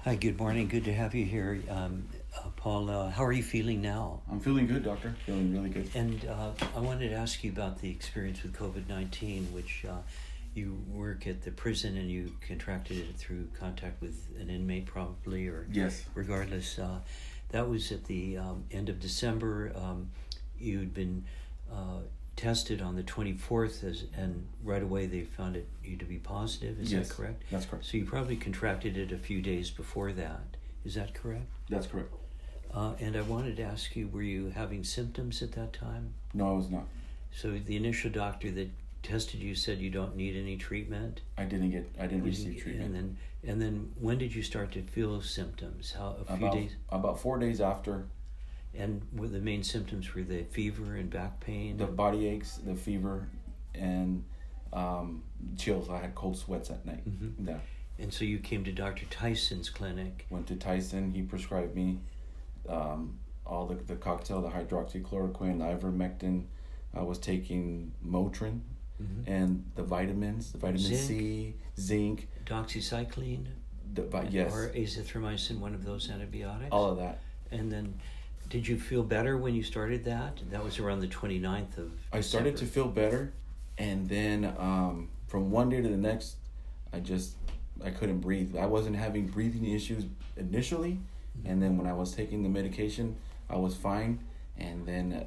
Hi, good morning. Good to have you here. Paul, how are you feeling now? I'm feeling good, doctor. Feeling really good. And I wanted to ask you about the experience with COVID-19, which you work at the prison and you contracted it through contact with an inmate probably, or Yes. regardless. That was at the end of December. You'd been tested on the 24th, and right away they found you to be positive. Is Yes, that correct? that's correct. So you probably contracted it a few days before that. Is that correct? That's correct. And I wanted to ask you, were you having symptoms at that time? No, I was not. So the initial doctor that tested you said you don't need any treatment? I didn't receive treatment. And then when did you start to feel symptoms? A few days? About 4 days after. And were the main symptoms were the fever and back pain? The body aches, the fever, and chills. I had cold sweats at night. Mm-hmm. Yeah. And so you came to Dr. Tyson's clinic. Went to Tyson. He prescribed me all the cocktail, the hydroxychloroquine, ivermectin. I was taking Motrin, and the vitamins, the vitamin C, zinc. Doxycycline? Yes. Or azithromycin, one of those antibiotics? All of that. And then, did you feel better when you started that? That was around the 29th of I started December. to feel better, and then from one day to the next, I couldn't breathe. I wasn't having breathing issues initially, and then when I was taking the medication, I was fine, and then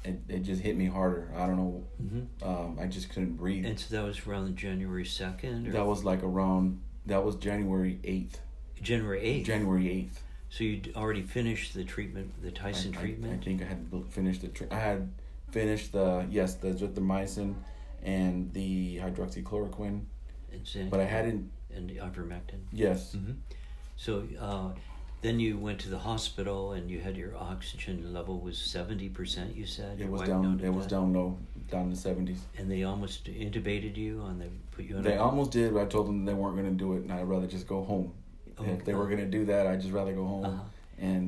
it just hit me harder. I don't know. I just couldn't breathe. And so that was around January 2nd? That was that was January 8th. January 8th? January 8th. So you'd already finished the treatment, the Tyson treatment? I think I had finished I had finished the azithromycin and the hydroxychloroquine. And zinc? But I hadn't. And the ivermectin? Yes. So then you went to the hospital and you had your oxygen level was 70%, you said? It was down. It was down low, down in the 70s. And they almost intubated you put you on. They almost did, but I told them they weren't going to do it, and I'd rather just go home. If they were going to do that, I'd just rather go home.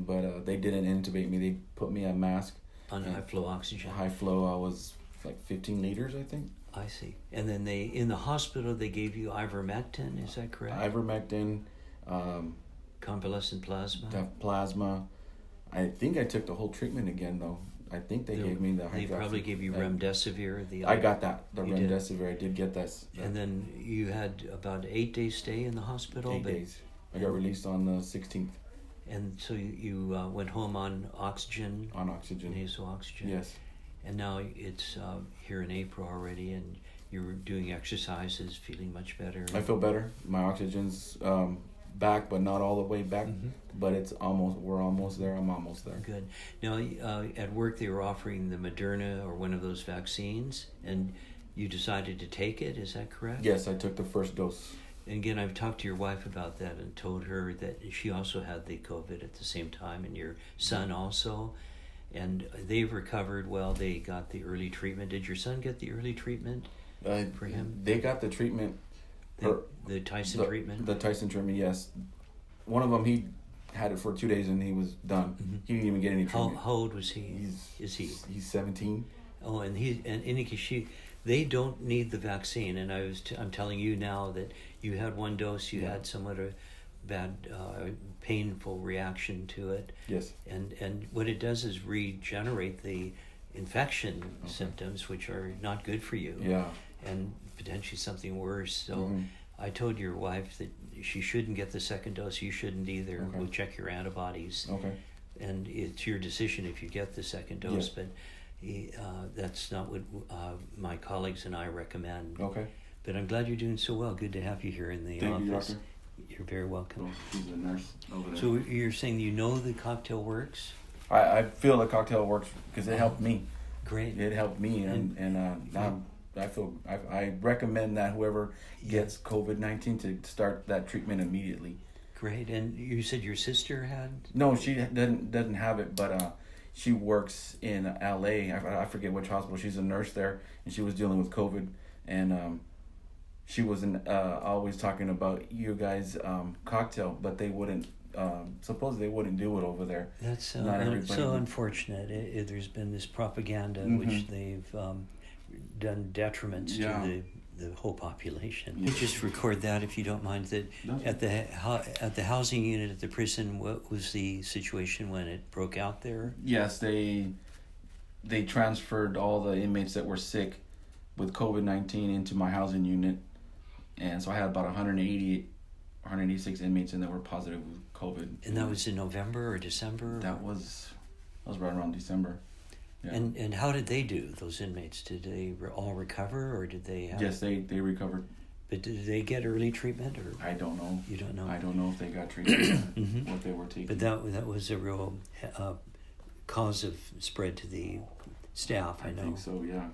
But they didn't intubate me. They put me on mask. On high flow oxygen. High flow. I was like 15 liters, I think. I see. And then in the hospital, they gave you ivermectin, is that correct? Ivermectin. Convalescent plasma? Plasma. I think I took the whole treatment again, though. I think they gave me the hydroxy. They probably gave you remdesivir. I got that. The remdesivir. I did get that. And then you had about 8 days stay in the hospital? 8 days. I got released on the 16th. And so you went home on oxygen? On oxygen. Nasal oxygen? Yes. And now it's here in April already, and you're doing exercises, feeling much better? I feel better. My oxygen's back, but not all the way back. But we're almost there. I'm almost there. Good. Now, at work they were offering the Moderna or one of those vaccines, and you decided to take it, is that correct? Yes, I took the first dose. And again, I've talked to your wife about that and told her that she also had the COVID at the same time, and your son also. And they've recovered well. They got the early treatment. Did your son get the early treatment for him? They got the treatment. The Tyson treatment? The Tyson treatment, yes. One of them, he had it for 2 days and he was done. He didn't even get any treatment. How old was he? He's 17. Oh, and they don't need the vaccine. And I'm telling you now that you had one dose. You had somewhat of bad, painful reaction to it. Yes. And what it does is regenerate the infection symptoms, which are not good for you. Yeah. And potentially something worse. So I told your wife that she shouldn't get the second dose. You shouldn't either. Okay. We'll check your antibodies. Okay. And it's your decision if you get the second dose. But that's not what my colleagues and I recommend. Okay. But I'm glad you're doing so well. Good to have you here in the office. Thank you, doctor. You're very welcome. She's a nurse over there. So you're saying you know the cocktail works? I feel the cocktail works because it helped me. Great. It helped me, I recommend that whoever gets COVID-19 to start that treatment immediately. Great. And you said your sister had? No, she doesn't have it, but she works in LA. I forget which hospital. She's a nurse there, and she was dealing with COVID, and she was always talking about you guys' cocktail, but they wouldn't. Supposedly they wouldn't do it over there. That's so unfortunate. There's been this propaganda which they've done detriments to the the whole population. Just record that if you don't mind. That No. at the housing unit at the prison, what was the situation when it broke out there? Yes, they transferred all the inmates that were sick with COVID-19 into my housing unit, and so I had about 186 inmates in that were positive with COVID. And that was in November or December? That was right around December. Yeah. And how did they do, those inmates? Did they all recover, or did they have... Yes, they recovered. But did they get early treatment, or... I don't know. You don't know? I don't know if they got treatment, Mhm. what they were taking. But that was a real cause of spread to the staff, I know. think so, yeah.